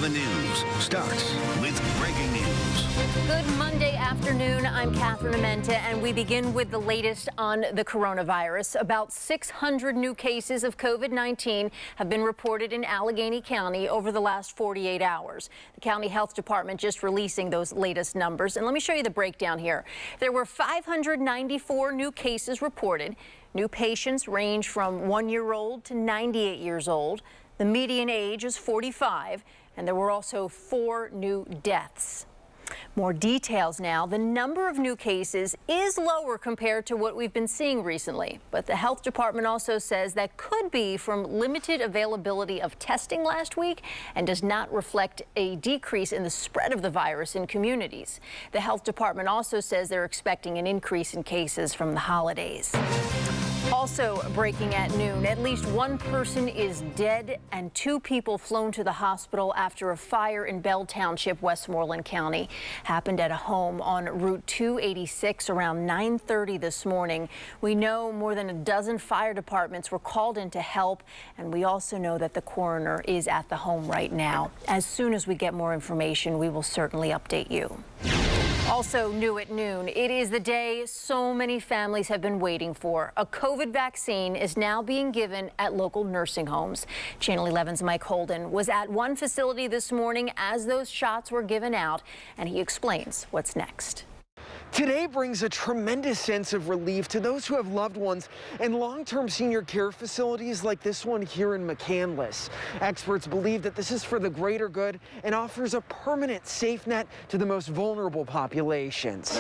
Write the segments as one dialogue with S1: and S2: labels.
S1: 11 News starts with breaking news.
S2: Good Monday afternoon. I'm Catherine Amenta, and we begin with the latest on the coronavirus. About 600 new cases of COVID-19 have been reported in Allegheny County over the last 48 hours. The county health department just releasing those latest numbers. And let me show you the breakdown here. There were 594 new cases reported. New patients range from 1-year-old to 98 years old. The median age is 45, and there were also 4 new deaths. More details now. The number of new cases is lower compared to what we've been seeing recently, but the health department also says that could be from limited availability of testing last week and does not reflect a decrease in the spread of the virus in communities. The health department also says they're expecting an increase in cases from the holidays. Also breaking at noon, at least 1 person is dead and 2 people flown to the hospital after a fire in Bell Township, Westmoreland County. Happened at a home on Route 286 around 9:30 this morning. We know more than a dozen fire departments were called in to help, and we also know that the coroner is at the home right now. As soon as we get more information, we will certainly update you. Also new at noon, it is the day so many families have been waiting for. A COVID vaccine is now being given at local nursing homes. Channel 11's Mike Holden was at one facility this morning as those shots were given out, and he explains what's next.
S3: Today brings a tremendous sense of relief to those who have loved ones in long-term senior care facilities like this one here in McCandless. Experts believe that this is for the greater good and offers a permanent safe net to the most vulnerable populations.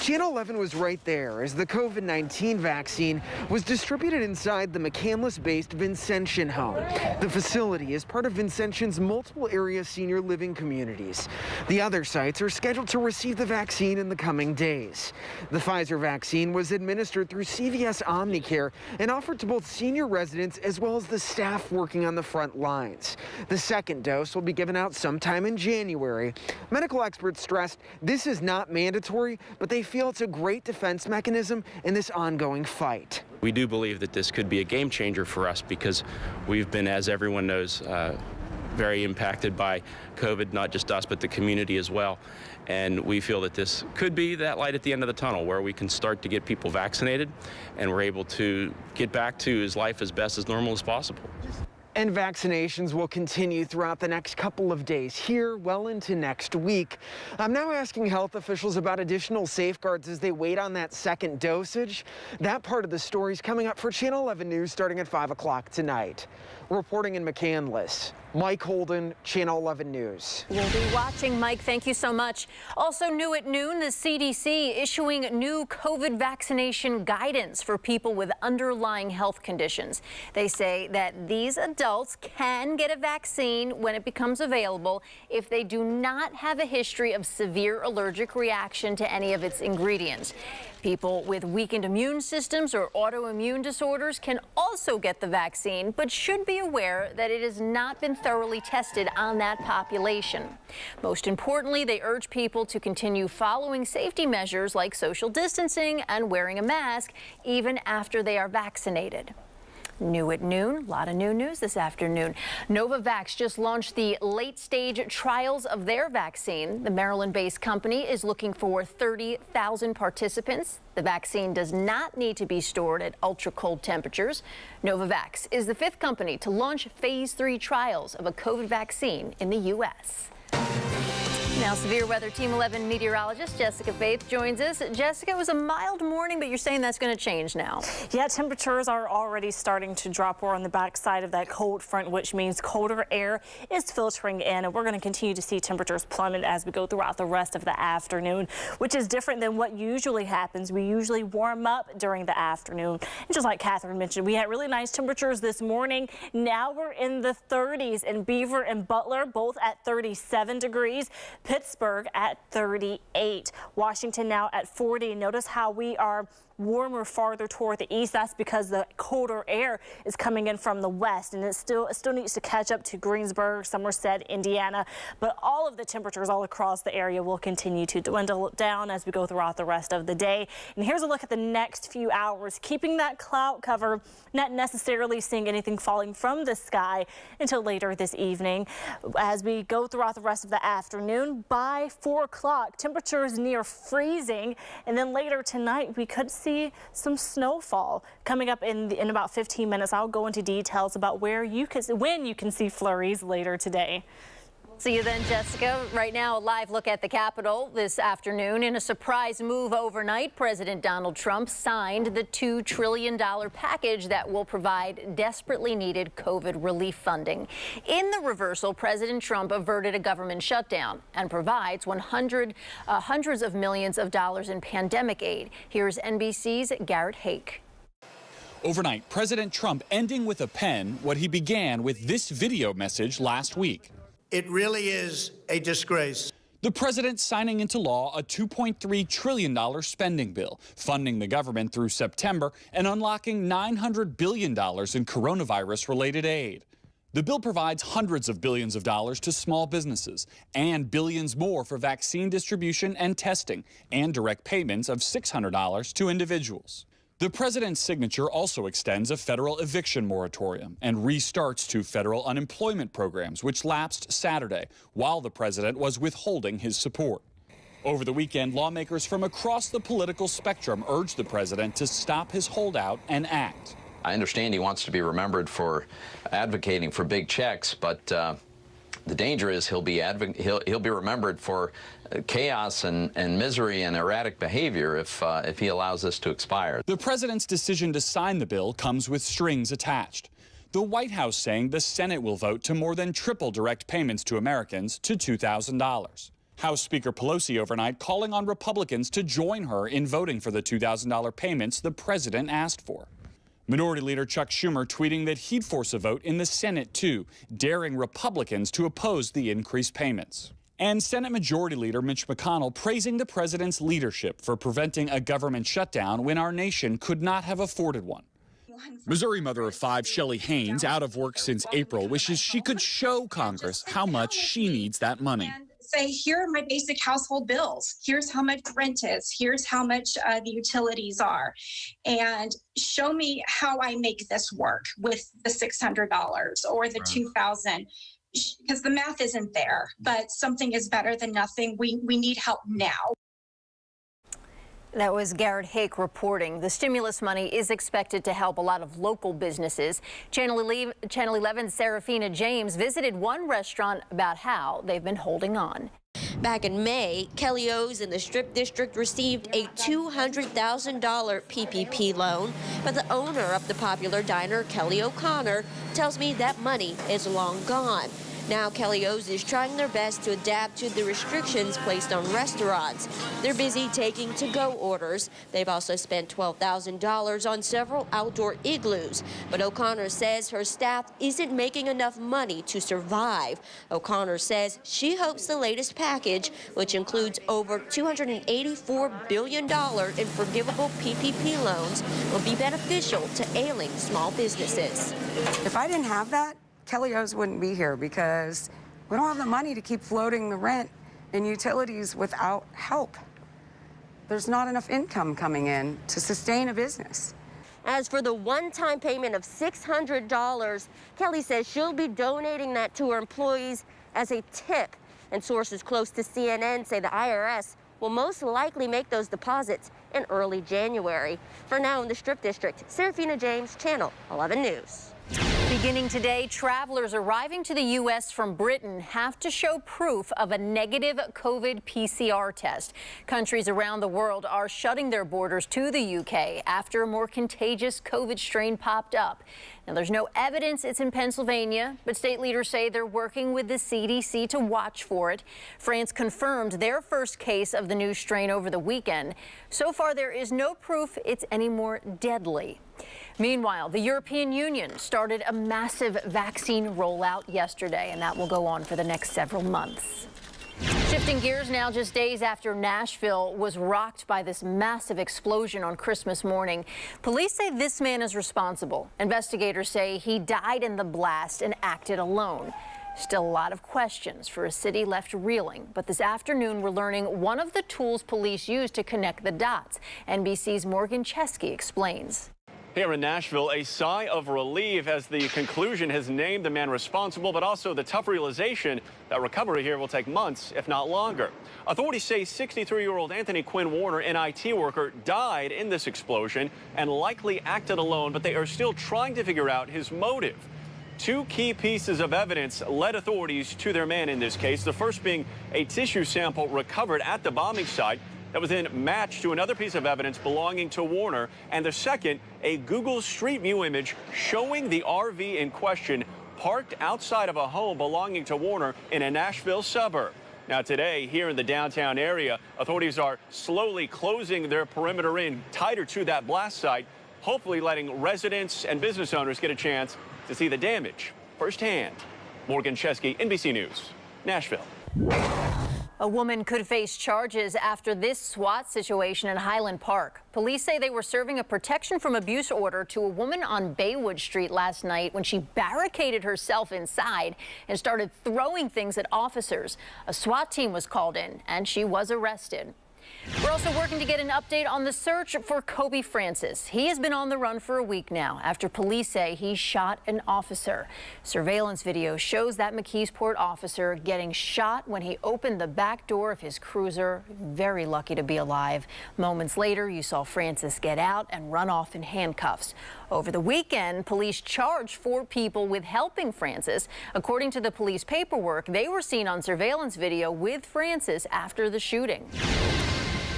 S3: Channel 11 was right there as the COVID-19 vaccine was distributed inside the McCandless-based Vincentian home. The facility is part of Vincentian's multiple area senior living communities. The other sites are scheduled to receive the vaccine in the coming days. The Pfizer vaccine was administered through CVS OmniCare and offered to both senior residents as well as the staff working on the front lines. The second dose will be given out sometime in January. Medical experts stressed this is not mandatory, but they feel it's a great defense mechanism in this ongoing fight.
S4: We do believe that this could be a game changer for us because we've been, as everyone knows, very impacted by COVID, not just us, but the community as well. And we feel that this could be that light at the end of the tunnel where we can start to get people vaccinated and we're able to get back to his life as best as normal as possible.
S3: And vaccinations will continue throughout the next couple of days here well into next week. I'm now asking health officials about additional safeguards as they wait on that second dosage. That part of the story is coming up for Channel 11 News starting at 5 o'clock tonight. Reporting in McCandless, Mike Holden, Channel 11 News.
S2: We'll be watching, Mike. Thank you so much. Also new at noon, the CDC issuing new COVID vaccination guidance for people with underlying health conditions. They say that these adults can get a vaccine when it becomes available if they do not have a history of severe allergic reaction to any of its ingredients. People with weakened immune systems or autoimmune disorders can also get the vaccine, but should be aware that it has not been thoroughly tested on that population. Most importantly, they urge people to continue following safety measures like social distancing and wearing a mask even after they are vaccinated. New at noon, a lot of new news this afternoon. Novavax just launched the late-stage trials of their vaccine. The Maryland-based company is looking for 30,000 participants. The vaccine does not need to be stored at ultra-cold temperatures. Novavax is the 5th company to launch phase 3 trials of a COVID vaccine in the U.S. Now, severe weather Team 11 meteorologist Jessica Faith joins us. Jessica, it was a mild morning, but you're saying that's going to change now.
S5: Yeah, temperatures are already starting to drop. We're on the backside of that cold front, which means colder air is filtering in, and we're going to continue to see temperatures plummet as we go throughout the rest of the afternoon, which is different than what usually happens. We usually warm up during the afternoon. And just like Catherine mentioned, we had really nice temperatures this morning. Now we're in the 30s in Beaver and Butler, both at 37 degrees. Pittsburgh at 38. Washington now at 40. Notice how we are warmer farther toward the east. That's because the colder air is coming in from the west, and it still needs to catch up to Greensburg, Somerset, Indiana. But all of the temperatures all across the area will continue to dwindle down as we go throughout the rest of the day. And here's a look at the next few hours, keeping that cloud cover, not necessarily seeing anything falling from the sky until later this evening. As we go throughout the rest of the afternoon, by 4 o'clock, temperatures near freezing, and then later tonight we could see some snowfall coming up in about 15 minutes. I'll go into details about when you can see flurries later today.
S2: See you then, Jessica. Right now, a live look at the Capitol this afternoon. In a surprise move overnight, President Donald Trump signed the $2 trillion package that will provide desperately needed COVID relief funding. In the reversal, President Trump averted a government shutdown and provides hundreds of millions of dollars in pandemic aid. Here's NBC's Garrett Hake.
S6: Overnight, President Trump ending with a pen what he began with this video message last week.
S7: It really is a disgrace.
S6: The president signing into law a $2.3 trillion spending bill, funding the government through September and unlocking $900 billion in coronavirus-related aid. The bill provides hundreds of billions of dollars to small businesses and billions more for vaccine distribution and testing, and direct payments of $600 to individuals. The president's signature also extends a federal eviction moratorium and restarts 2 federal unemployment programs, which lapsed Saturday, while the president was withholding his support. Over the weekend, lawmakers from across the political spectrum urged the president to stop his holdout and act.
S8: I understand he wants to be remembered for advocating for big checks, but the danger is he'll be remembered for chaos and misery and erratic behavior if he allows this to expire.
S6: The president's decision to sign the bill comes with strings attached. The White House saying the Senate will vote to more than triple direct payments to Americans to $2,000. House Speaker Pelosi overnight calling on Republicans to join her in voting for the $2,000 payments the president asked for. Minority Leader Chuck Schumer tweeting that he'd force a vote in the Senate, too, daring Republicans to oppose the increased payments. And Senate Majority Leader Mitch McConnell praising the president's leadership for preventing a government shutdown when our nation could not have afforded one. Missouri mother of 5 Shelley Haynes, out of work since April, wishes she could show Congress how much she needs that money.
S9: Say, here are my basic household bills. Here's how much rent is. Here's how much the utilities are. And show me how I make this work with the $600 or the $2,000. Because the math isn't there, but something is better than nothing. We need help now.
S2: That was Garrett Hake reporting. The stimulus money is expected to help a lot of local businesses. Channel 11's Serafina James visited one restaurant about how they've been holding on.
S10: Back in May, Kelly O's in the Strip District received a $200,000 PPP loan, but the owner of the popular diner, Kelly O'Connor, tells me that money is long gone. Now Kelly O's is trying their best to adapt to the restrictions placed on restaurants. They're busy taking to-go orders. They've also spent $12,000 on several outdoor igloos. But O'Connor says her staff isn't making enough money to survive. O'Connor says she hopes the latest package, which includes over $284 billion in forgivable PPP loans, will be beneficial to ailing small businesses.
S11: If I didn't have that, Kelly O's wouldn't be here because we don't have the money to keep floating the rent and utilities without help. There's not enough income coming in to sustain a business.
S10: As for the one-time payment of $600, Kelly says she'll be donating that to her employees as a tip. And sources close to CNN say the IRS will most likely make those deposits in early January. For now in the Strip District, Serafina James, Channel 11 News.
S2: Beginning today, travelers arriving to the U.S. from Britain have to show proof of a negative COVID PCR test. Countries around the world are shutting their borders to the U.K. after a more contagious COVID strain popped up. Now, there's no evidence it's in Pennsylvania, but state leaders say they're working with the CDC to watch for it. France confirmed their first case of the new strain over the weekend. So far, there is no proof it's any more deadly. Meanwhile, the European Union started a massive vaccine rollout yesterday, and that will go on for the next several months. Shifting gears now, just days after Nashville was rocked by this massive explosion on Christmas morning. Police say this man is responsible. Investigators say he died in the blast and acted alone. Still a lot of questions for a city left reeling. But this afternoon, we're learning one of the tools police use to connect the dots. NBC's Morgan Chesky explains.
S12: Here in Nashville, a sigh of relief as the conclusion has named the man responsible, but also the tough realization that recovery here will take months, if not longer. Authorities say 63-year-old Anthony Quinn Warner, an IT worker, died in this explosion and likely acted alone, but they are still trying to figure out his motive. Two key pieces of evidence led authorities to their man in this case, the first being a tissue sample recovered at the bombing site that was then matched to another piece of evidence belonging to Warner, and the second, a Google Street View image showing the RV in question parked outside of a home belonging to Warner in a Nashville suburb. Now today, here in the downtown area, authorities are slowly closing their perimeter in tighter to that blast site, hopefully letting residents and business owners get a chance to see the damage firsthand. Morgan Chesky, NBC News, Nashville.
S2: A woman could face charges after this SWAT situation in Highland Park. Police say they were serving a protection from abuse order to a woman on Baywood Street last night when she barricaded herself inside and started throwing things at officers. A SWAT team was called in and she was arrested. We're also working to get an update on the search for Kobe Francis. He has been on the run for a week now after police say he shot an officer. Surveillance video shows that McKeesport officer getting shot when he opened the back door of his cruiser. Very lucky to be alive. Moments later, you saw Francis get out and run off in handcuffs. Over the weekend, police charged 4 people with helping Francis. According to the police paperwork, they were seen on surveillance video with Francis after the shooting.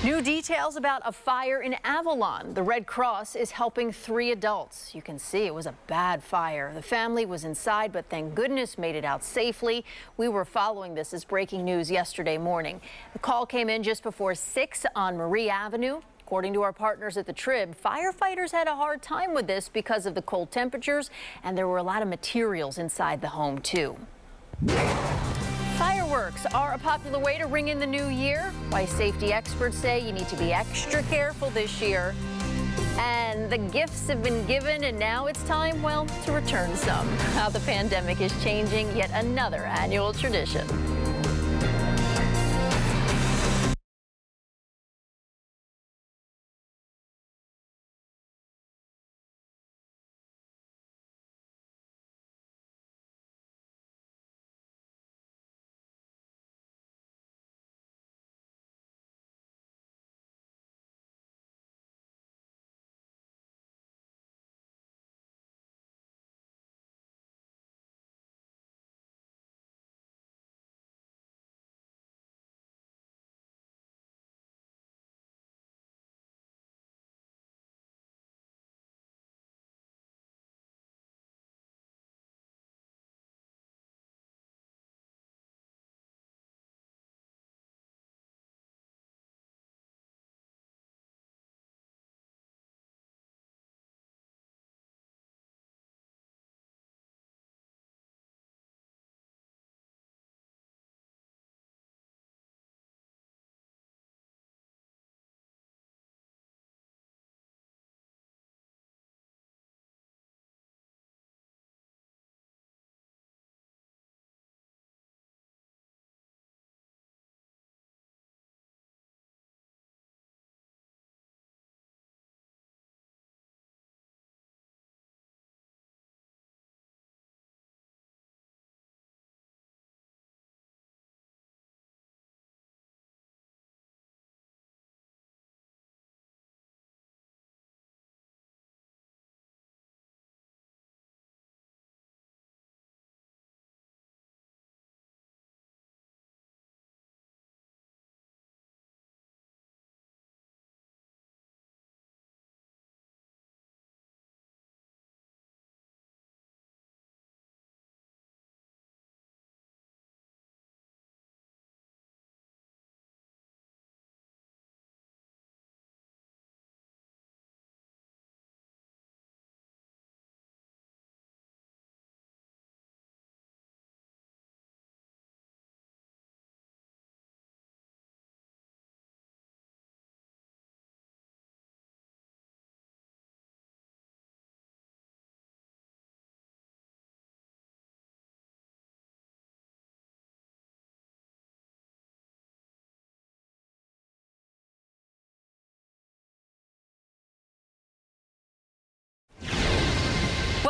S2: New details about a fire in Avalon. The Red Cross is helping 3 adults. You can see it was a bad fire. The family was inside, but thank goodness made it out safely. We were following this as breaking news yesterday morning. The call came in just before 6 on Marie Avenue. According to our partners at the Trib, firefighters had a hard time with this because of the cold temperatures, and there were a lot of materials inside the home, too. Fireworks are a popular way to ring in the new year. Why safety experts say you need to be extra careful this year. And the gifts have been given, and now it's time, well, to return some. How the pandemic is changing yet another annual tradition.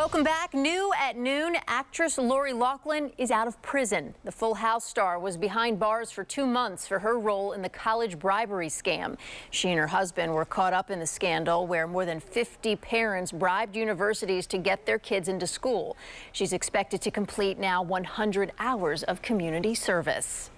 S2: Welcome back. New at noon, actress Loughlin is out of prison. The Full House star was behind bars for 2 months for her role in the college bribery scam. She and her husband were caught up in the scandal where more than 50 parents bribed universities to get their kids into school. She's expected to complete now 100 hours of community service.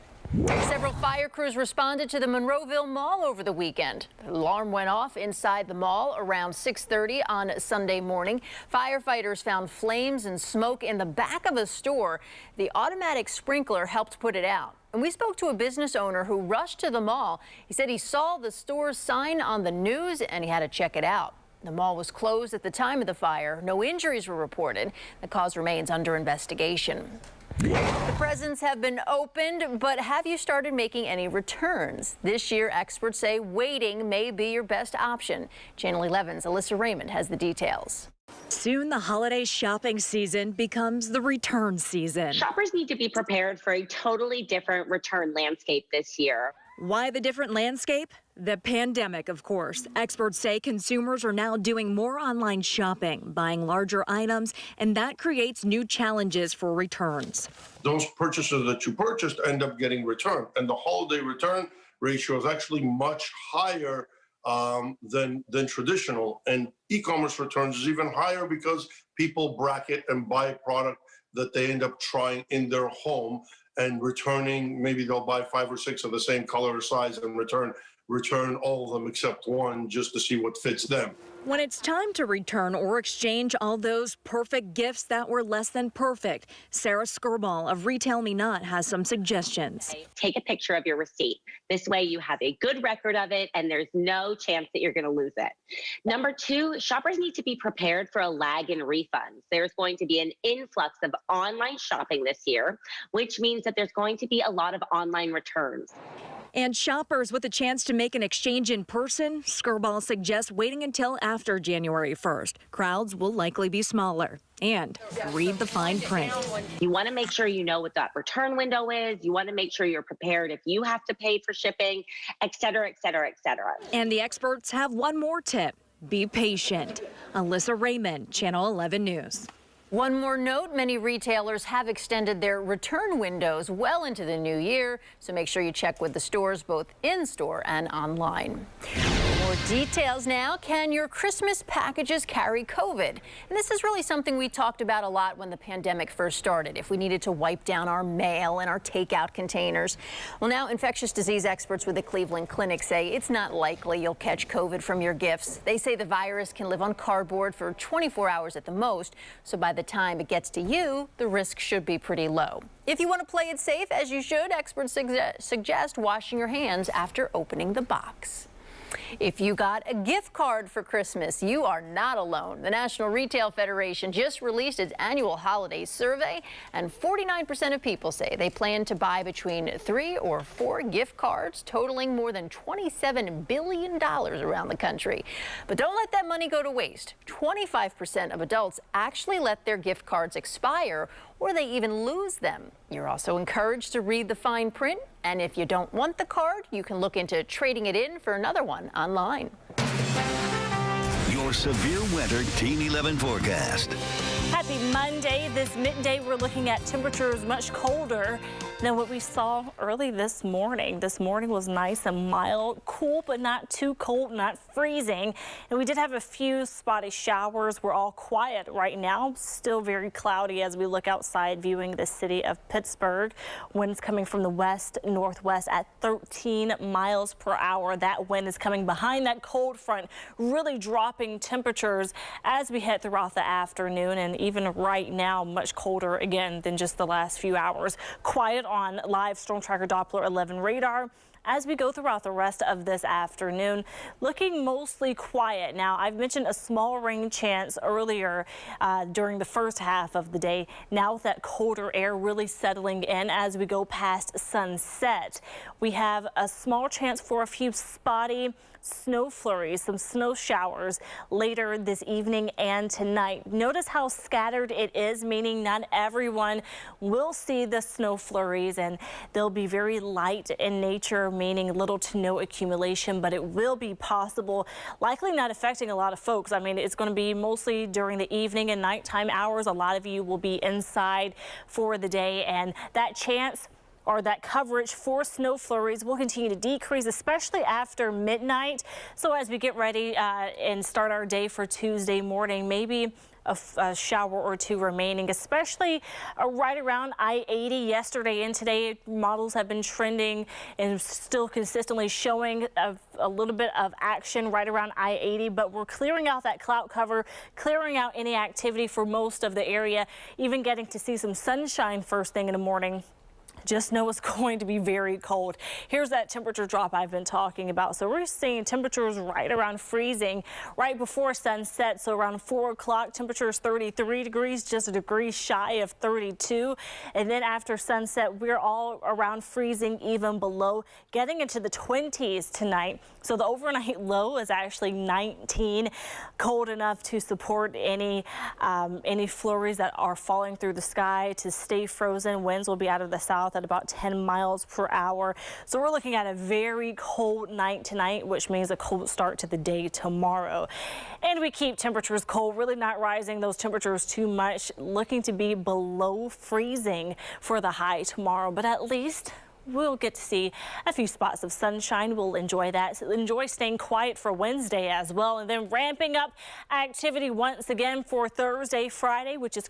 S2: Several fire crews responded to the Monroeville Mall over the weekend. The alarm went off inside the mall around 6:30 on Sunday morning. Firefighters found flames and smoke in the back of a store. The automatic sprinkler helped put it out. And we spoke to a business owner who rushed to the mall. He said he saw the store's sign on the news and he had to check it out. The mall was closed at the time of the fire. No injuries were reported. The cause remains under investigation. The presents have been opened, but have you started making any returns? This year, experts say waiting may be your best option. Channel 11's Alyssa Raymond has the details.
S13: Soon, the holiday shopping season becomes the return season.
S14: Shoppers need to be prepared for a totally different return landscape this year.
S13: Why the different landscape? The pandemic, of course. Experts say consumers are now doing more online shopping, buying larger items, and that creates new challenges for returns.
S15: Those purchases that you purchased end up getting returned, and the holiday return ratio is actually much higher than traditional. And e-commerce returns is even higher because people bracket and buy a product that they end up trying in their home and returning. Maybe they'll buy 5 or 6 of the same color or size and return all of them except one just to see what fits them.
S13: When it's time to return or exchange all those perfect gifts that were less than perfect, Sarah Skirball of Retail Me Not has some suggestions.
S14: Take a picture of your receipt. This way you have a good record of it and there's no chance that you're going to lose it. Number 2, shoppers need to be prepared for a lag in refunds. There's going to be an influx of online shopping this year, which means that there's going to be a lot of online returns.
S13: And shoppers with a chance to make an exchange in person, Skirball suggests waiting until after January 1st. Crowds will likely be smaller. And read the fine print.
S14: You want to make sure you know what that return window is. You want to make sure you're prepared if you have to pay for shipping, et cetera, et cetera, et cetera.
S13: And the experts have one more tip. Be patient. Alyssa Raymond, Channel 11 News.
S2: One more note, many retailers have extended their return windows well into the new year, so make sure you check with the stores both in-store and online. More details now. Can your Christmas packages carry COVID? And this is really something we talked about a lot when the pandemic first started, if we needed to wipe down our mail and our takeout containers. Well, now infectious disease experts with the Cleveland Clinic say it's not likely you'll catch COVID from your gifts. They say the virus can live on cardboard for 24 hours at the most, so by the time it gets to you, the risk should be pretty low. If you want to play it safe, as you should, experts suggest washing your hands after opening the box. If you got a gift card for Christmas, you are not alone. The National Retail Federation just released its annual holiday survey, and 49% of people say they plan to buy between 3 or 4 gift cards, totaling more than $27 billion around the country. But don't let that money go to waste. 25% of adults actually let their gift cards expire, or they even lose them. You're also encouraged to read the fine print, and if you don't want the card, you can look into trading it in for another one online.
S1: Your severe weather Team 11 forecast.
S5: Happy Monday. This midday, we're looking at temperatures much colder than what we saw early this morning. This morning was nice and mild, cool, but not too cold, not freezing. And we did have a few spotty showers. We're all quiet right now. Still very cloudy as we look outside viewing the city of Pittsburgh. Winds coming from the west-northwest at 13 miles per hour. That wind is coming behind that cold front, really dropping temperatures as we head throughout the afternoon. And even right now, much colder again than just the last few hours. Quiet on live Storm Tracker Doppler 11 radar. As we go throughout the rest of this afternoon, looking mostly quiet. Now, I've mentioned a small rain chance earlier during the first half of the day. Now with that colder air really settling in as we go past sunset, we have a small chance for a few spotty snow flurries, some snow showers later this evening and tonight. Notice how scattered it is, meaning not everyone will see the snow flurries, and they'll be very light in nature, meaning little to no accumulation, but it will be possible, likely not affecting a lot of folks. I mean, it's going to be mostly during the evening and nighttime hours. A lot of you will be inside for the day, and that chance or that coverage for snow flurries will continue to decrease, especially after midnight. So as we get ready and start our day for Tuesday morning, maybe a shower or two remaining, especially right around I-80. Yesterday and today, models have been trending and still consistently showing a little bit of action right around I-80, but we're clearing out that cloud cover, clearing out any activity for most of the area, even getting to see some sunshine first thing in the morning. Just know it's going to be very cold. Here's that temperature drop I've been talking about. So we're seeing temperatures right around freezing right before sunset. So around 4 o'clock, temperature is 33 degrees, just a degree shy of 32. And then after sunset, we're all around freezing, even below, getting into the 20s tonight. So the overnight low is actually 19, cold enough to support any flurries that are falling through the sky to stay frozen. Winds will be out of the south at about 10 miles per hour. So we're looking at a very cold night tonight, which means a cold start to the day tomorrow. And we keep temperatures cold, really not rising those temperatures too much, looking to be below freezing for the high tomorrow, but at least we'll get to see a few spots of sunshine. We'll enjoy that. So enjoy staying quiet for Wednesday as well. And then ramping up activity once again for Thursday, Friday, which is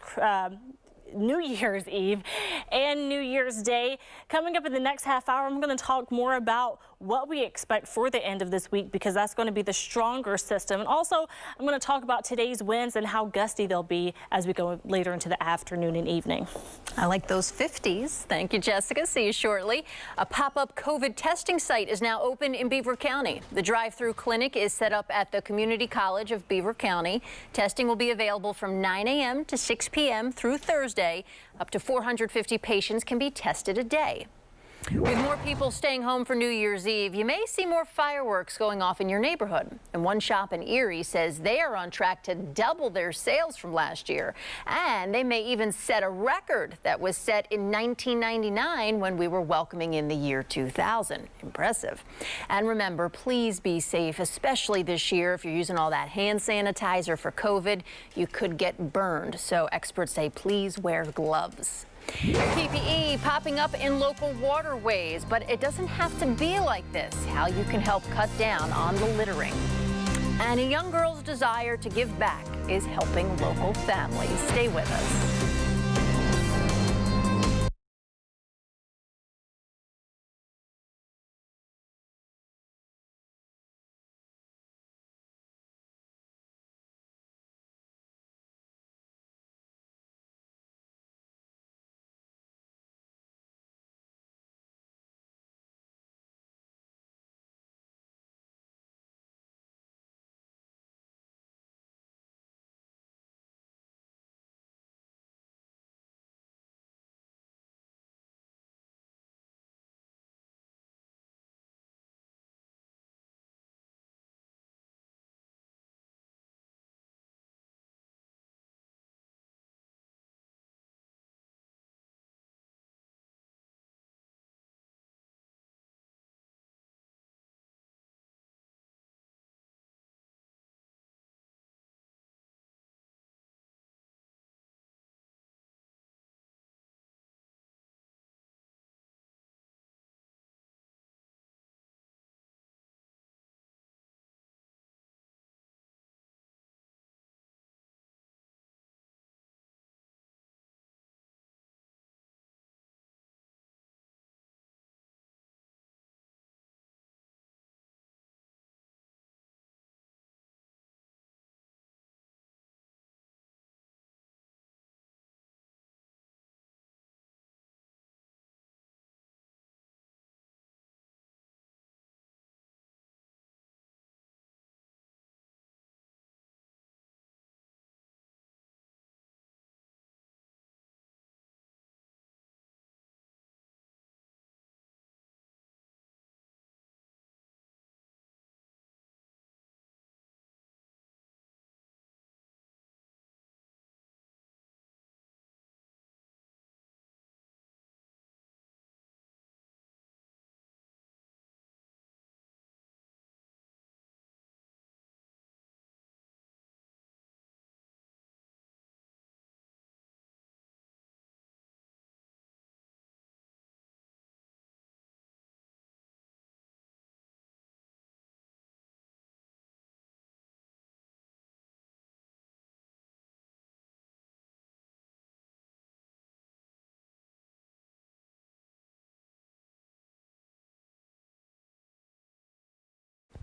S5: New Year's Eve and New Year's Day. Coming up in the next half hour, I'm going to talk more about what we expect for the end of this week, because that's going to be the stronger system. And also, I'm going to talk about today's winds and how gusty they'll be as we go later into the afternoon and evening.
S2: I like those 50s. Thank you, Jessica. See you shortly. A pop-up COVID testing site is now open in Beaver County. The drive-through clinic is set up at the Community College of Beaver County. Testing will be available from 9 a.m. to 6 p.m. through Thursday. Up to 450 patients can be tested a day. With more people staying home for New Year's Eve, you may see more fireworks going off in your neighborhood. And one shop in Erie says they are on track to double their sales from last year. And they may even set a record that was set in 1999 when we were welcoming in the year 2000. Impressive. And remember, please be safe, especially this year. If you're using all that hand sanitizer for COVID, you could get burned. So experts say please wear gloves. PPE popping up in local waterways, but it doesn't have to be like this. How you can help cut down on the littering. And a young girl's desire to give back is helping local families. Stay with us.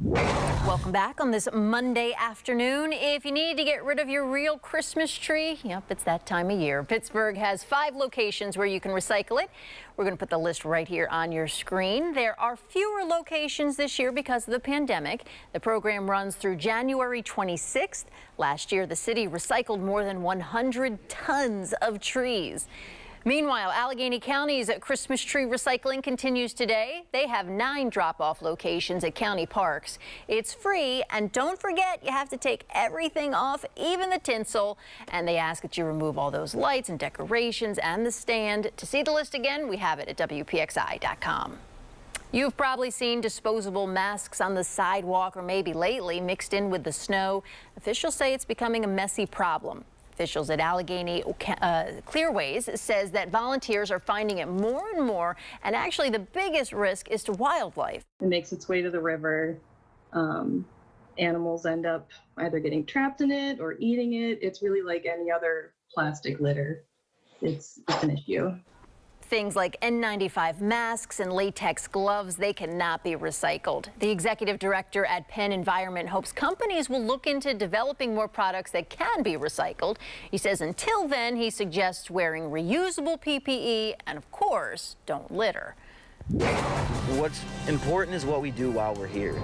S2: Welcome back on this Monday afternoon. If you need to get rid of your real Christmas tree, yep, it's that time of year. Pittsburgh has 5 locations where you can recycle it. We're going to put the list right here on your screen. There are fewer locations this year because of the pandemic. The program runs through January 26th. Last year, the city recycled more than 100 tons of trees. Meanwhile, Allegheny County's Christmas tree recycling continues today. They have 9 drop-off locations at county parks. It's free, and don't forget, you have to take everything off, even the tinsel, and they ask that you remove all those lights and decorations and the stand. To see the list again, we have it at WPXI.com. You've probably seen disposable masks on the sidewalk or maybe lately mixed in with the snow. Officials say it's becoming a messy problem. Officials at Allegheny Clearways says that volunteers are finding it more and more, and actually the biggest risk is to wildlife.
S16: It makes its way to the river. Animals end up either getting trapped in it or eating it. It's really like any other plastic litter. It's an issue.
S2: Things like N95 masks and latex gloves, they cannot be recycled. The executive director at Penn Environment hopes companies will look into developing more products that can be recycled. He says until then, he suggests wearing reusable PPE and, of course, don't litter.
S17: What's important is what we do while we're here.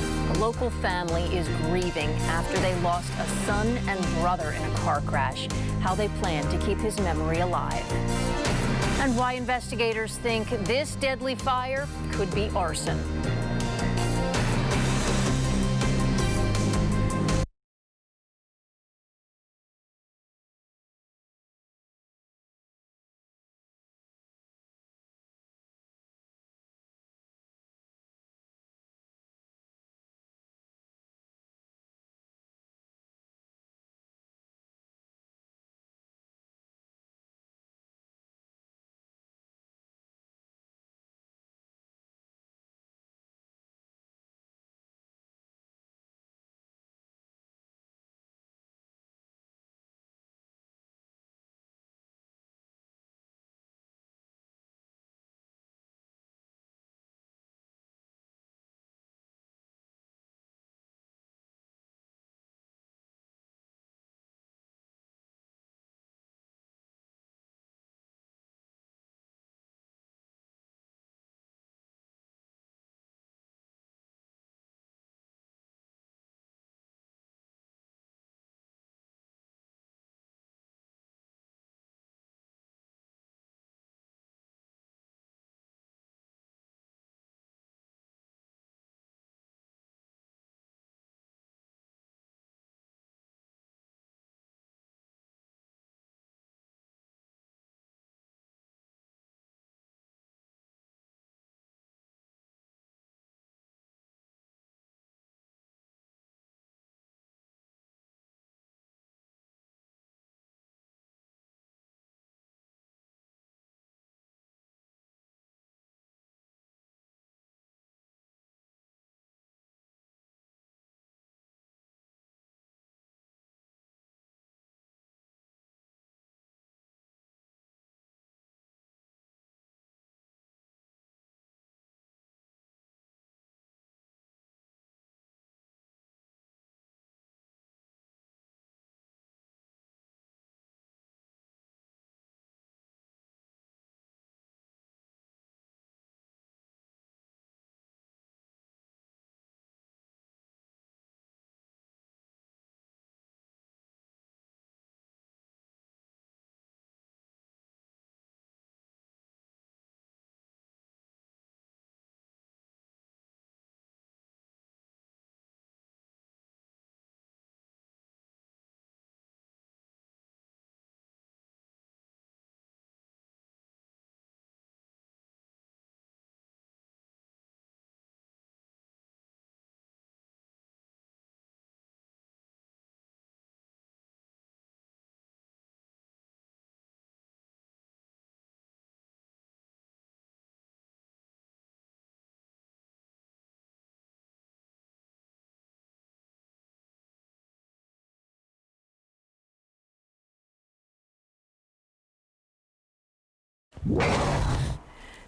S2: A local family is grieving after they lost a son and brother in a car crash. How they plan to keep his memory alive. And why investigators think this deadly fire could be arson.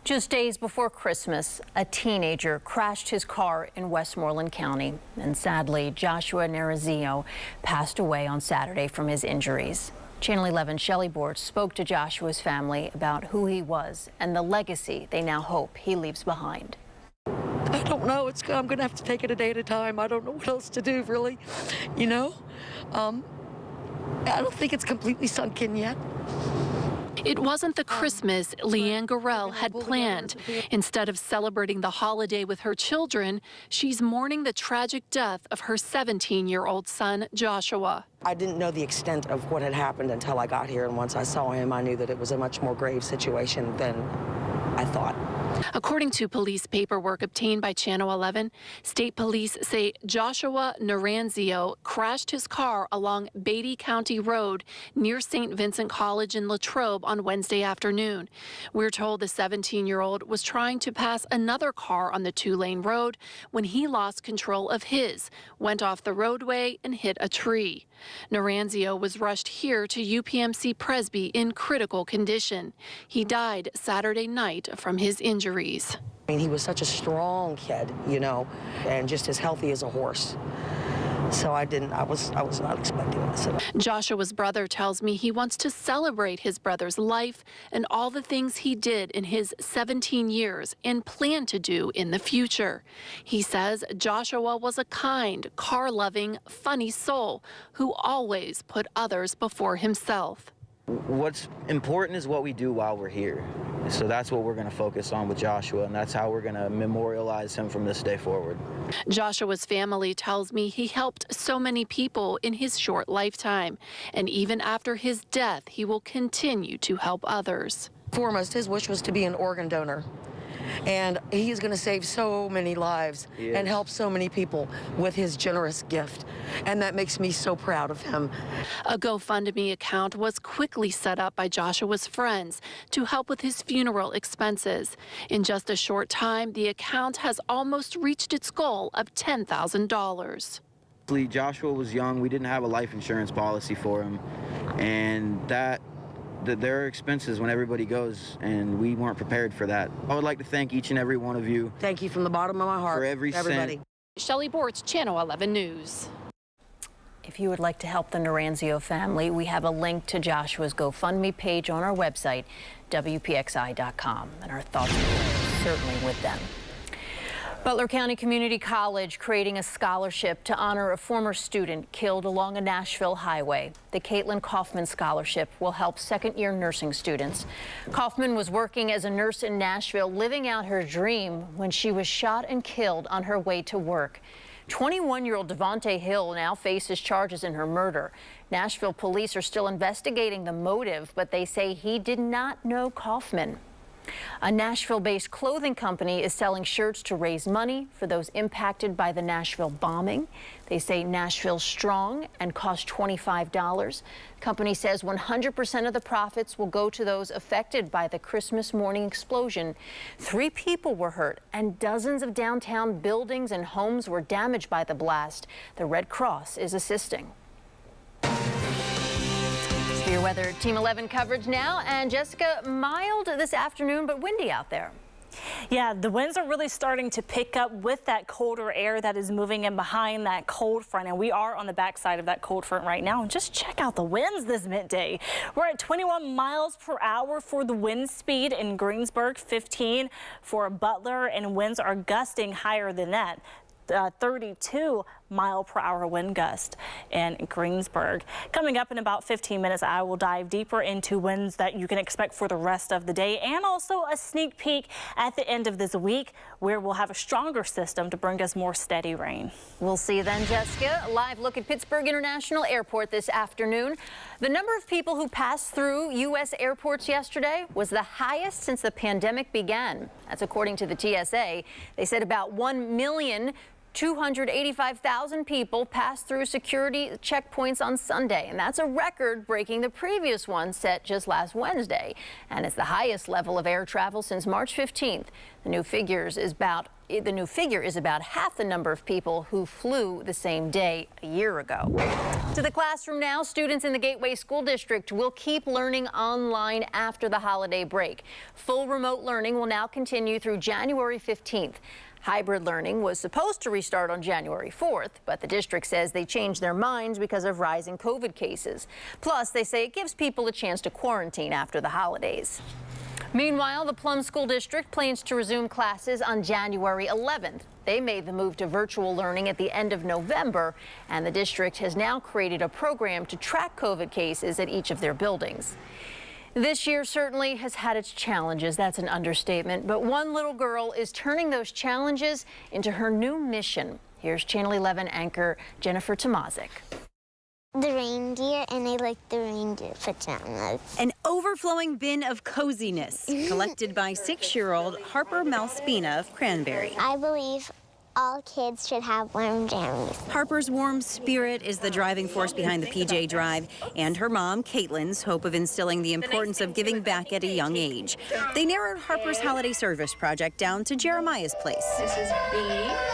S2: Just days before Christmas, a teenager crashed his car in Westmoreland County, and sadly, Joshua Naranzio passed away on Saturday from his injuries. Channel 11 Shelley Bortz spoke to Joshua's family about who he was and the legacy they now hope he leaves behind.
S18: I don't know. I'm going to have to take it a day at a time. I don't know what else to do, really. You know, I don't think it's completely sunk in yet.
S19: It wasn't the Christmas Leanne Gorell had planned. Instead of celebrating the holiday with her children, she's mourning the tragic death of her 17-year-old son, Joshua.
S18: I didn't know the extent of what had happened until I got here, and once I saw him, I knew that it was a much more grave situation than I thought.
S19: According to police paperwork obtained by Channel 11, state police say Joshua Naranzio crashed his car along Beatty County Road near St. Vincent College in Latrobe on Wednesday afternoon. We're told the 17-year-old was trying to pass another car on the two-lane road when he lost control of his, went off the roadway and hit a tree. Naranzio was rushed here to UPMC Presby in critical condition. He died Saturday night from his injuries.
S18: I mean, he was such a strong kid, you know, and just as healthy as a horse. So I was not expecting this at all.
S19: Joshua's brother tells me he wants to celebrate his brother's life and all the things he did in his 17 years and plan to do in the future. He says Joshua was a kind, car-loving, funny soul who always put others before himself.
S17: What's important is what we do while we're here. So that's what we're going to focus on with Joshua, and that's how we're going to memorialize him from this day forward.
S19: Joshua's family tells me he helped so many people in his short lifetime, and even after his death, he will continue to help others.
S18: Foremost, his wish was to be an organ donor. And he's going to save so many lives and help so many people with his generous gift. And that makes me so proud of him.
S19: A GoFundMe account was quickly set up by Joshua's friends to help with his funeral expenses. In just a short time, the account has almost reached its goal of $10,000.
S17: Joshua was young. We didn't have a life insurance policy for him. And there are expenses when everybody goes, and we weren't prepared for that. I would like to thank each and every one of you.
S18: Thank you from the bottom of my heart.
S17: For every
S18: everybody.
S17: cent.
S19: Shelley Bortz, Channel 11 News.
S2: If you would like to help the Naranzio family, we have a link to Joshua's GoFundMe page on our website, WPXI.com. And our thoughts are certainly with them. Butler County Community College creating a scholarship to honor a former student killed along a Nashville highway. The Caitlin Kaufman Scholarship will help second-year nursing students. Kaufman was working as a nurse in Nashville, living out her dream when she was shot and killed on her way to work. 21-year-old Devontae Hill now faces charges in her murder. Nashville police are still investigating the motive, but they say he did not know Kaufman. A Nashville-based clothing company is selling shirts to raise money for those impacted by the Nashville bombing. They say Nashville's strong and cost $25. The company says 100% of the profits will go to those affected by the Christmas morning explosion. 3 people were hurt and dozens of downtown buildings and homes were damaged by the blast. The Red Cross is assisting. Your weather, Team 11 coverage now, and Jessica, mild this afternoon, but windy out there.
S5: Yeah, the winds are really starting to pick up with that colder air that is moving in behind that cold front, and we are on the backside of that cold front right now. And just check out the winds this midday. We're at 21 miles per hour for the wind speed in Greensburg, 15 for Butler, and winds are gusting higher than that. 32 mile per hour wind gust in Greensburg. Coming up in about 15 minutes, I will dive deeper into winds that you can expect for the rest of the day, and also a sneak peek at the end of this week where we'll have a stronger system to bring us more steady rain.
S2: We'll see you then, Jessica. A live look at Pittsburgh International Airport this afternoon. The number of people who passed through U.S. airports yesterday was the highest since the pandemic began. That's according to the TSA. They said about 1 million 285,000 people passed through security checkpoints on Sunday, and that's a record breaking the previous one set just last Wednesday. And it's the highest level of air travel since March 15th. The new figure is about half the number of people who flew the same day a year ago. To the classroom now, students in the Gateway School District will keep learning online after the holiday break. Full remote learning will now continue through January 15th. Hybrid learning was supposed to restart on January 4th, but the district says they changed their minds because of rising COVID cases. Plus, they say it gives people a chance to quarantine after the holidays. Meanwhile, the Plum School District plans to resume classes on January 11th. They made the move to virtual learning at the end of November, and the district has now created a program to track COVID cases at each of their buildings. This year certainly has had its challenges. That's an understatement. But one little girl is turning those challenges into her new mission. Here's Channel 11 anchor Jennifer Tomazik.
S20: The reindeer, and I like the reindeer pajamas.
S21: An overflowing bin of coziness collected by 6-year-old Harper Malspina of Cranberry.
S20: I believe all kids should have warm jammies.
S21: Harper's warm spirit is the driving force behind the PJ Drive, and her mom, Caitlin's, hope of instilling the importance of giving back at a young age. They narrowed Harper's holiday service project down to Jeremiah's Place. This is B.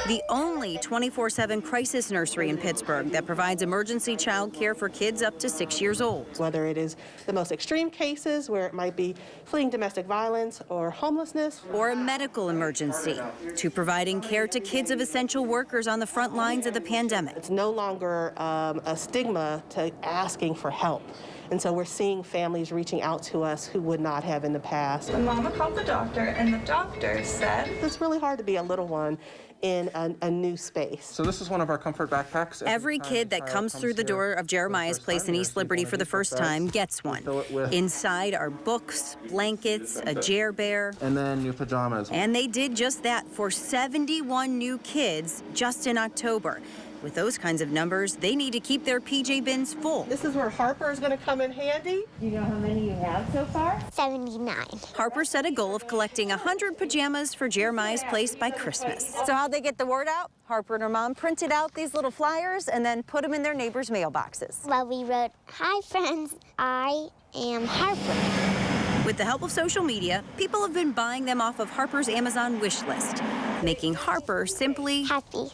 S21: The only 24/7 crisis nursery in Pittsburgh that provides emergency child care for kids up to 6 years old.
S22: Whether it is the most extreme cases where it might be fleeing domestic violence or homelessness,
S21: or a medical emergency, to providing care to kids of essential workers on the front lines of the pandemic.
S22: It's no longer a stigma to asking for help. And so we're seeing families reaching out to us who would not have in the past.
S23: The mama called the doctor, and the doctor said,
S22: it's really hard to be a little one in a new space.
S24: So this is one of our comfort backpacks.
S21: Every kid that comes through the door of Jeremiah's Place in East Liberty for the first time gets one. Inside are books, blankets, a Jer Bear,
S24: and then new pajamas.
S21: And they did just that for 71 new kids just in October. With those kinds of numbers, they need to keep their PJ bins full.
S22: This is where Harper is going to come in handy.
S20: Do you know how many you have so far? 79.
S21: Harper set a goal of collecting 100 pajamas for Jeremiah's Place by Christmas.
S25: So how'd they get the word out? Harper and her mom printed out these little flyers and then put them in their neighbors' mailboxes.
S20: Well, we wrote, "Hi friends, I am Harper."
S21: With the help of social media, people have been buying them off of Harper's Amazon wish list, making Harper simply
S20: happy.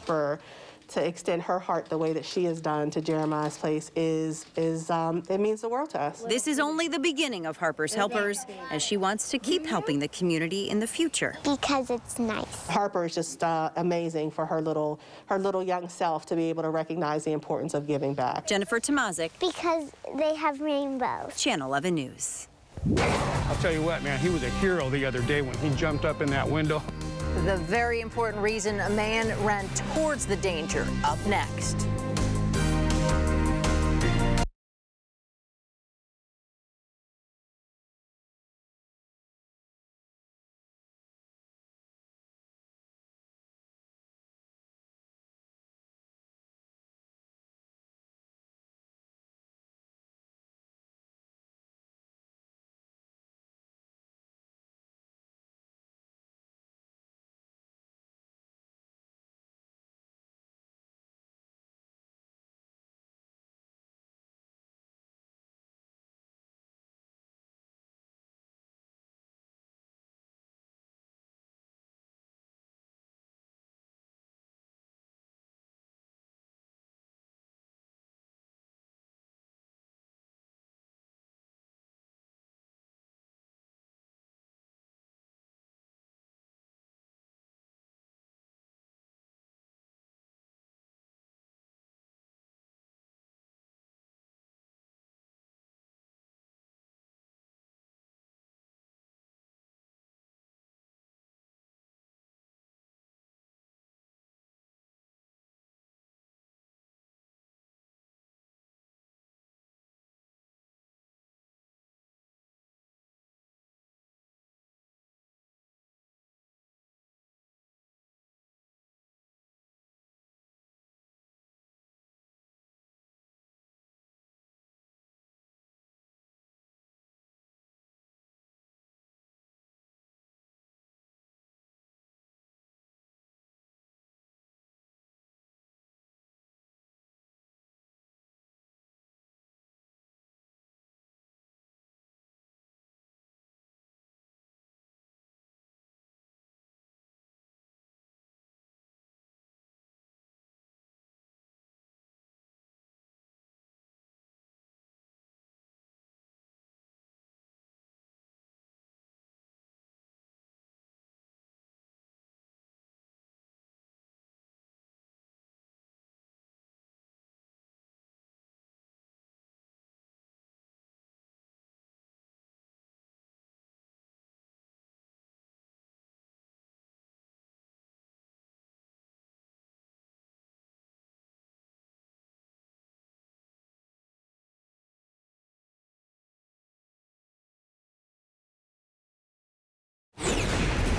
S22: To extend her heart the way that she has done to Jeremiah's Place it means the world to us.
S21: This is only the beginning of Harper's Helpers, as she wants to keep helping the community in the future.
S20: Because it's nice.
S22: Harper is just amazing for her little young self to be able to recognize the importance of giving back.
S21: Jennifer Tomazik.
S20: Because they have rainbows.
S21: Channel 11 News.
S26: I'll tell you what, man, he was a hero the other day when he jumped up in that window.
S2: The very important reason a man ran towards the danger. Up next.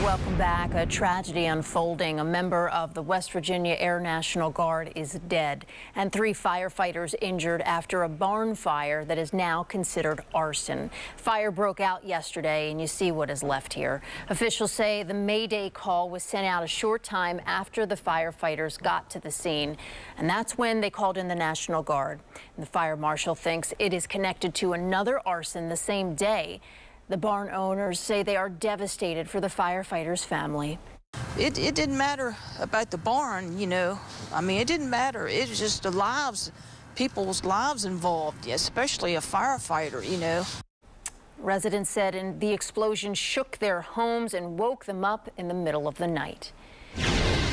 S2: Welcome back. A tragedy unfolding. A member of the West Virginia Air National Guard is dead, and 3 firefighters injured after a barn fire that is now considered arson. Fire broke out yesterday, and you see what is left here. Officials say the Mayday call was sent out a short time after the firefighters got to the scene, and that's when they called in the National Guard. And the fire marshal thinks it is connected to another arson the same day. The barn owners say they are devastated for the firefighters' family.
S3: It didn't matter about the barn, you know. I mean, it didn't matter. It was just the lives, people's lives involved, especially a firefighter, you know.
S2: Residents said the explosion shook their homes and woke them up in the middle of the night.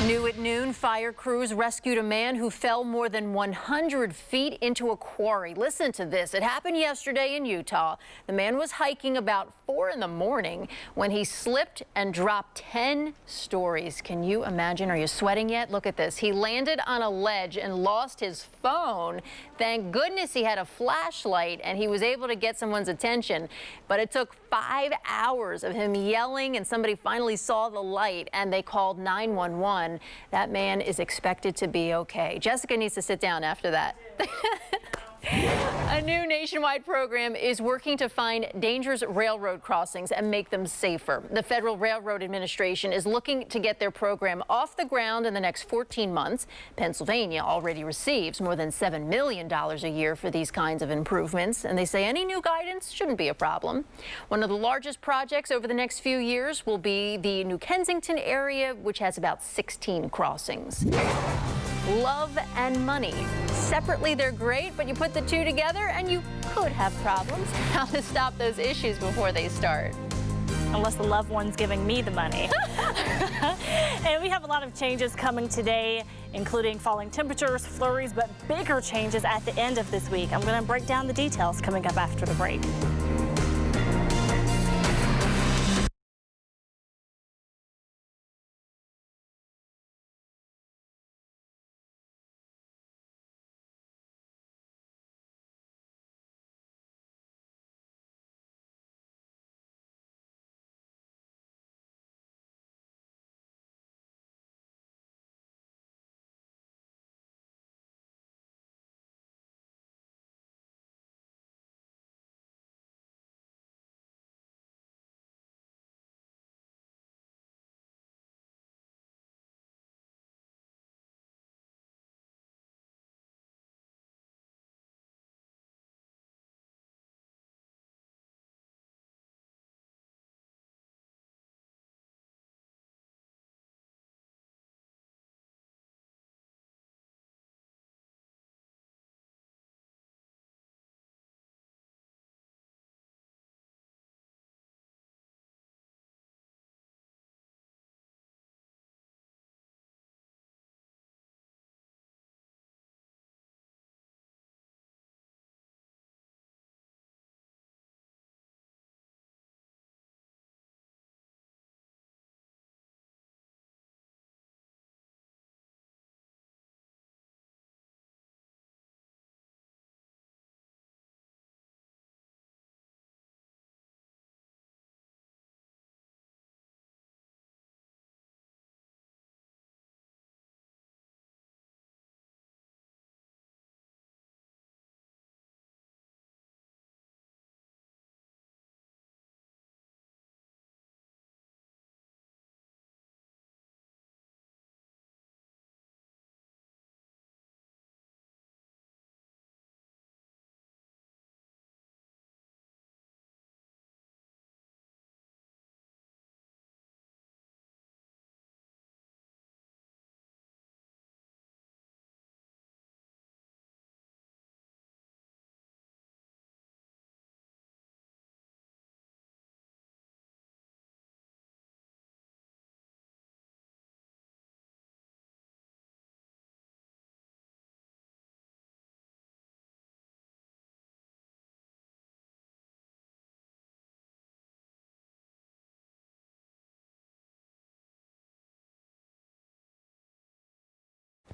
S2: New at noon, fire crews rescued a man who fell more than 100 feet into a quarry. Listen to this. It happened yesterday in Utah. The man was hiking about 4 in the morning when he slipped and dropped 10 stories. Can you imagine? Are you sweating yet? Look at this. He landed on a ledge and lost his phone. Thank goodness he had a flashlight and he was able to get someone's attention. But it took 5 hours of him yelling, and somebody finally saw the light and they called 911. That man is expected to be okay. Jessica needs to sit down after that. A new nationwide program is working to find dangerous railroad crossings and make them safer. The Federal Railroad Administration is looking to get their program off the ground in the next 14 months. Pennsylvania already receives more than $7 million a year for these kinds of improvements, and they say any new guidance shouldn't be a problem. One of the largest projects over the next few years will be the New Kensington area, which has about 16 crossings. Love and money. Separately, they're great, but you put the two together and you could have problems. How to stop those issues before they start.
S5: Unless the loved one's giving me the money. And we have a lot of changes coming today, including falling temperatures, flurries, but bigger changes at the end of this week. I'm going to break down the details coming up after the break.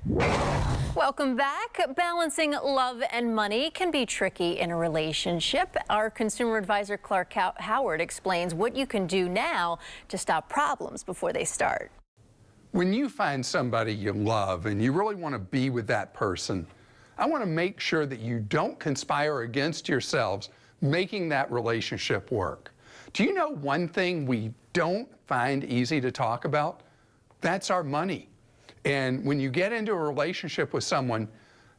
S2: Welcome back. Balancing love and money can be tricky in a relationship. Our consumer advisor Clark Howard explains what you can do now to stop problems before they start.
S4: When you find somebody you love and you really want to be with that person, I want to make sure that you don't conspire against yourselves making that relationship work. Do you know one thing we don't find easy to talk about? That's our money. And when you get into a relationship with someone,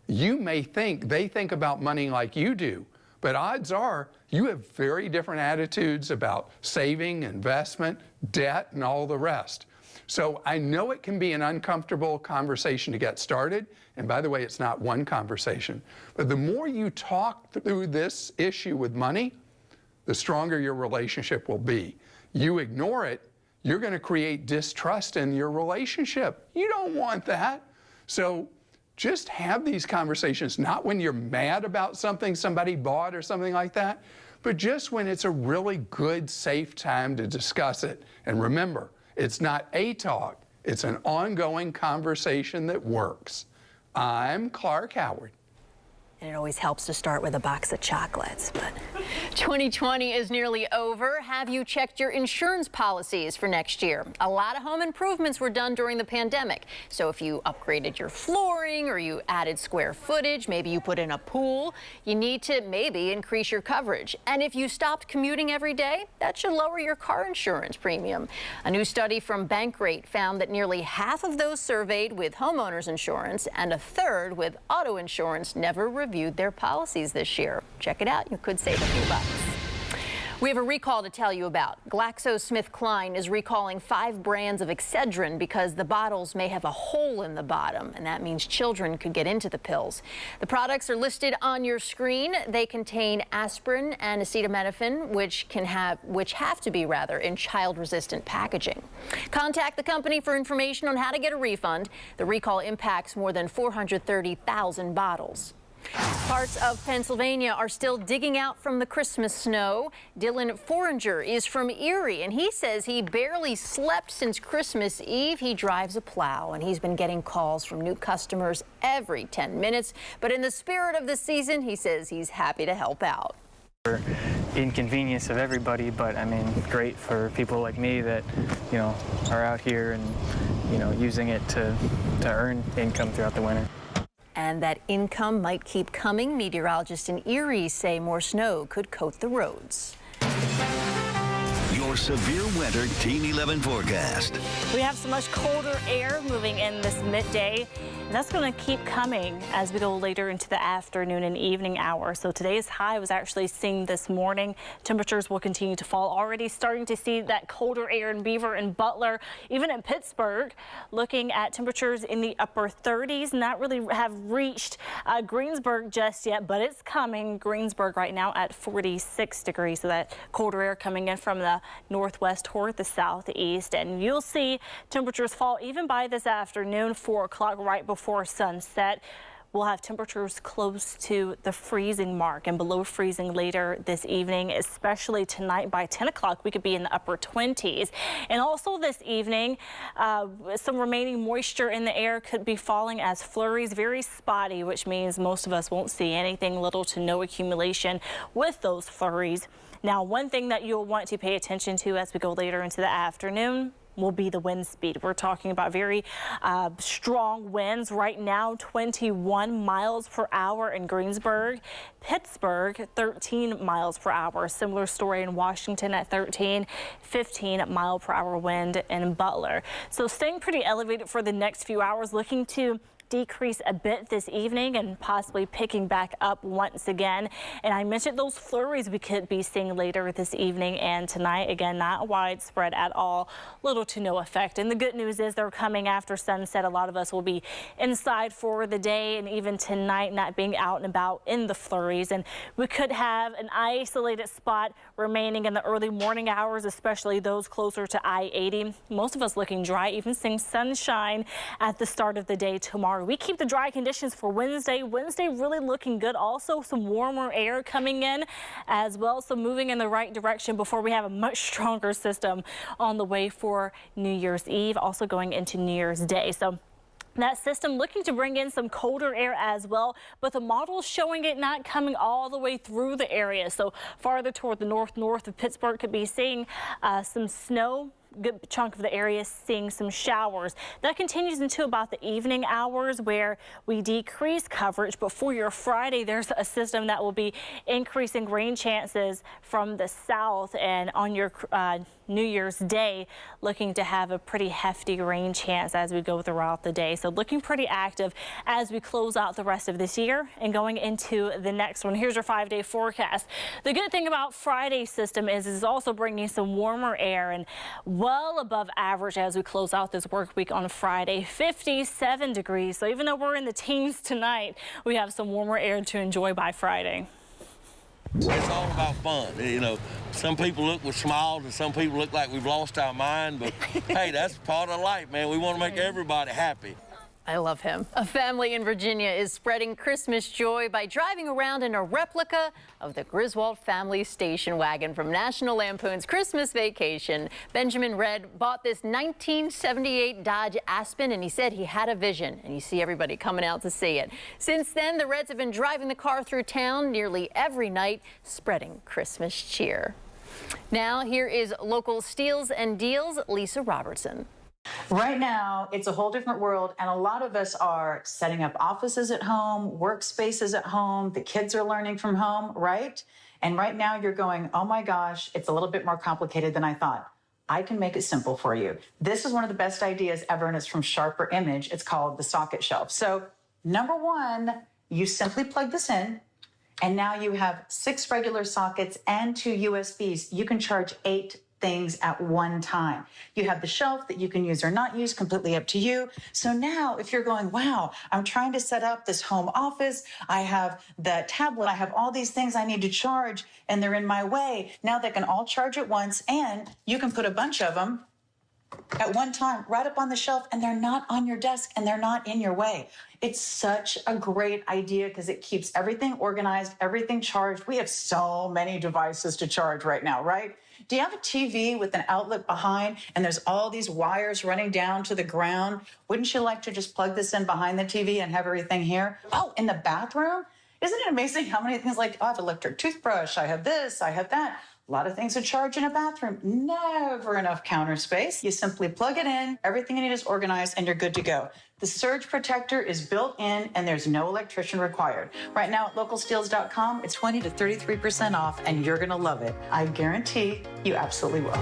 S4: you may think they think about money like you do, but odds are you have very different attitudes about saving, investment, debt, and all the rest. So I know it can be an uncomfortable conversation to get started. And by the way, it's not one conversation. But the more you talk through this issue with money, the stronger your relationship will be. You ignore it, you're going to create distrust in your relationship. You don't want that. So just have these conversations, not when you're mad about something somebody bought or something like that, but just when it's a really good, safe time to discuss it. And remember, it's not a talk, it's an ongoing conversation that works. I'm Clark Howard.
S2: And it always helps to start with a box of chocolates. But 2020 is nearly over. Have you checked your insurance policies for next year? A lot of home improvements were done during the pandemic. So if you upgraded your flooring or you added square footage, maybe you put in a pool, you need to maybe increase your coverage. And if you stopped commuting every day, that should lower your car insurance premium. A new study from Bankrate found that nearly half of those surveyed with homeowners insurance and a third with auto insurance never reviewed their policies this year. Check it out. You could save a few bucks. We have a recall to tell you about. GlaxoSmithKline is recalling 5 brands of Excedrin because the bottles may have a hole in the bottom, and that means children could get into the pills. The products are listed on your screen. They contain aspirin and acetaminophen, which have to be in child-resistant packaging. Contact the company for information on how to get a refund. The recall impacts more than 430,000 bottles. Parts of Pennsylvania are still digging out from the Christmas snow. Dylan Foringer is from Erie, and he says he barely slept since Christmas Eve. He drives a plow, and he's been getting calls from new customers every 10 minutes. But in the spirit of the season, he says he's happy to help out.
S6: For inconvenience of everybody, but I mean, great for people like me that, you know, are out here and, you know, using it to earn income throughout the winter.
S2: And that income might keep coming. Meteorologists in Erie say more snow could coat the roads.
S1: Your severe winter Team 11 forecast.
S5: We have so much colder air moving in this midday, and that's going to keep coming as we go later into the afternoon and evening hours. So today's high was actually seen this morning. Temperatures will continue to fall. Already starting to see that colder air in Beaver and Butler, even in Pittsburgh, looking at temperatures in the upper 30s. Not really have reached Greensburg just yet, but it's coming. Greensburg right now at 46 degrees. So that colder air coming in from the northwest toward the southeast, and you'll see temperatures fall even by this afternoon, 4 o'clock, right before sunset. We'll have temperatures close to the freezing mark and below freezing later this evening, especially tonight by 10 o'clock. We could be in the upper 20s. And also this evening, some remaining moisture in the air could be falling as flurries, very spotty, which means most of us won't see anything, little to no accumulation with those flurries. Now, one thing that you'll want to pay attention to as we go later into the afternoon will be the wind speed. We're talking about very strong winds right now, 21 miles per hour in Greensburg. Pittsburgh, 13 miles per hour. Similar story in Washington at 13, 15 mile per hour wind in Butler. So staying pretty elevated for the next few hours, looking to decrease a bit this evening and possibly picking back up once again. And I mentioned those flurries we could be seeing later this evening and tonight. Again, not widespread at all, little to no effect. And the good news is they're coming after sunset. A lot of us will be inside for the day, and even tonight not being out and about in the flurries. And we could have an isolated spot remaining in the early morning hours, especially those closer to I-80. Most of us looking dry, even seeing sunshine at the start of the day tomorrow. We keep the dry conditions for Wednesday. Wednesday really looking good. Also some warmer air coming in as well. So moving in the right direction before we have a much stronger system on the way for New Year's Eve, also going into New Year's Day. So That system looking to bring in some colder air as well, but the model showing it not coming all the way through the area. So farther toward the north of Pittsburgh could be seeing some snow. Good chunk of the area seeing some showers. That continues into about the evening hours where we decrease coverage, but for your Friday there's a system that will be increasing rain chances from the south, and on your New Year's Day looking to have a pretty hefty rain chance as we go throughout the day. So looking pretty active as we close out the rest of this year and going into the next one. Here's your 5-day forecast. The good thing about Friday's system is it's also bringing some warmer air and well above average as we close out this work week on Friday. 57 degrees. So even though we're in the teens tonight, we have some warmer air to enjoy by Friday.
S7: It's all about fun. You know, some people look with smiles and some people look like we've lost our mind, but hey, that's part of life, man. We want to make everybody happy.
S2: I love him. A family in Virginia is spreading Christmas joy by driving around in a replica of the Griswold family station wagon from National Lampoon's Christmas Vacation. Benjamin Red bought this 1978 Dodge Aspen, and he said he had a vision, and you see everybody coming out to see it. Since then, the Reds have been driving the car through town nearly every night, spreading Christmas cheer. Now, here is local Steals and Deals, Lisa Robertson.
S8: Right now, it's a whole different world, and a lot of us are setting up offices at home, workspaces at home, the kids are learning from home, right? And right now you're going, oh my gosh, it's a little bit more complicated than I thought. I can make it simple for you. This is one of the best ideas ever, and it's from Sharper Image. It's called the socket shelf. So number one, you simply plug this in, and now you have 6 regular sockets and 2 USBs. You can charge 8 things at one time. You have the shelf that you can use or not use, completely up to you. So now if you're going, wow, I'm trying to set up this home office, I have the tablet, I have all these things I need to charge and they're in my way. Now they can all charge at once, and you can put a bunch of them at one time right up on the shelf, and they're not on your desk and they're not in your way. It's such a great idea because it keeps everything organized, everything charged. We have so many devices to charge right now, right? Do you have a TV with an outlet behind and there's all these wires running down to the ground? Wouldn't you like to just plug this in behind the TV and have everything here? Oh, in the bathroom? Isn't it amazing how many things, like, oh, I have an electric toothbrush, I have this, I have that. A lot of things to charge in a bathroom. Never enough counter space. You simply plug it in, everything you need is organized, and you're good to go. The surge protector is built in, and there's no electrician required. Right now at localsteals.com, it's 20 to 33% off, and you're gonna love it. I guarantee you absolutely will.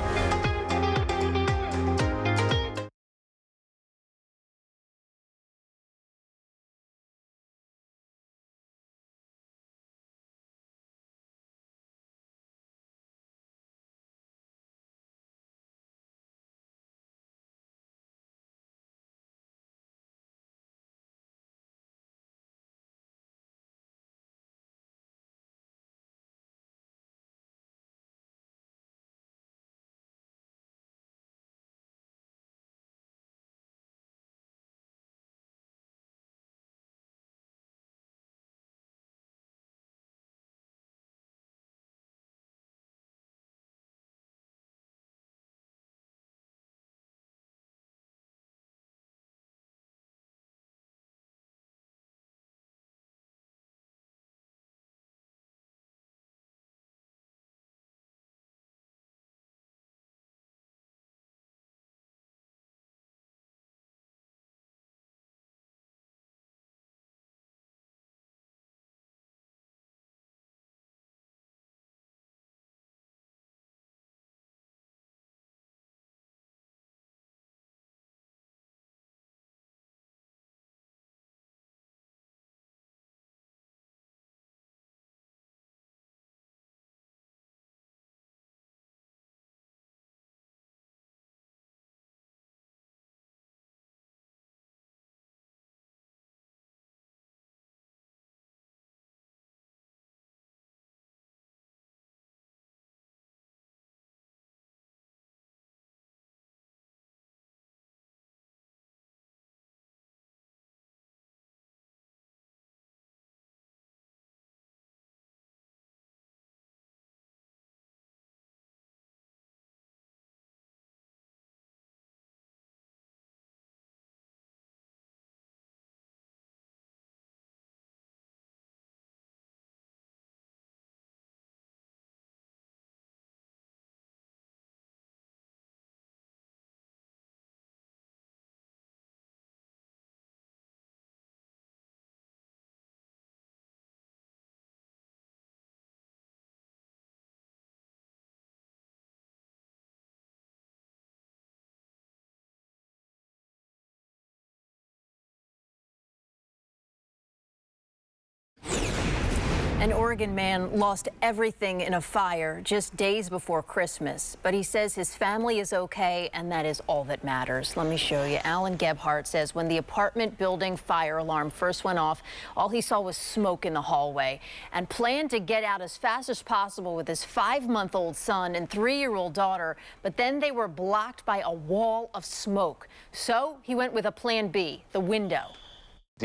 S2: An Oregon man lost everything in a fire just days before Christmas, but he says his family is okay, and that is all that matters. Let me show you. Alan Gebhardt says when the apartment building fire alarm first went off, all he saw was smoke in the hallway and planned to get out as fast as possible with his 5-month-old son and 3-year-old daughter, but then they were blocked by a wall of smoke. So he went with a plan B, the window.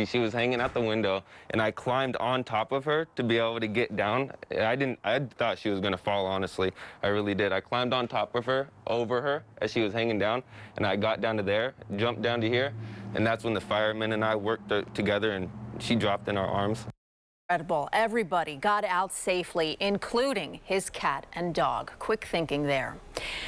S9: She was hanging out the window, and I climbed on top of her to be able to get down. I thought she was going to fall, honestly. I really did. I climbed on top of her, over her, as she was hanging down, and I got down to there, jumped down to here, and that's when the firemen and I worked together, and she dropped in our arms.
S2: Incredible. Everybody got out safely, including his cat and dog. Quick thinking there.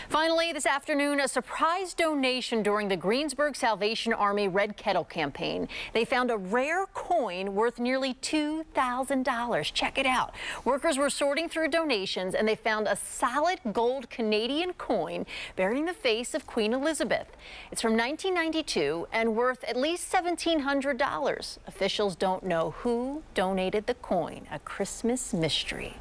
S2: Finally, this afternoon, a surprise donation during the Greensburg Salvation Army Red Kettle campaign. They found a rare coin worth nearly $2,000. Check it out. Workers were sorting through donations, and they found a solid gold Canadian coin bearing the face of Queen Elizabeth. It's from 1992 and worth at least $1,700. Officials don't know who donated the coin, a Christmas mystery.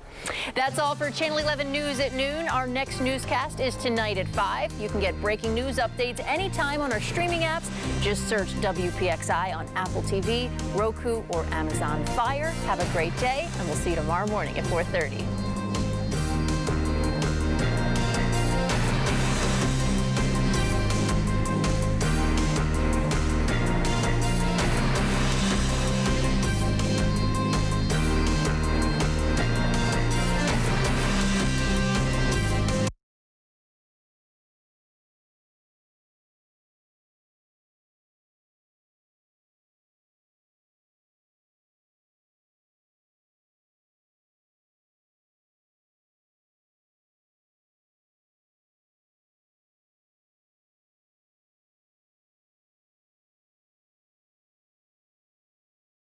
S2: That's all for Channel 11 News at noon. Our next newscast is tonight at 5. You can get breaking news updates anytime on our streaming apps. Just search WPXI on Apple TV, Roku, or Amazon Fire. Have a great day, and we'll see you tomorrow morning at 4:30.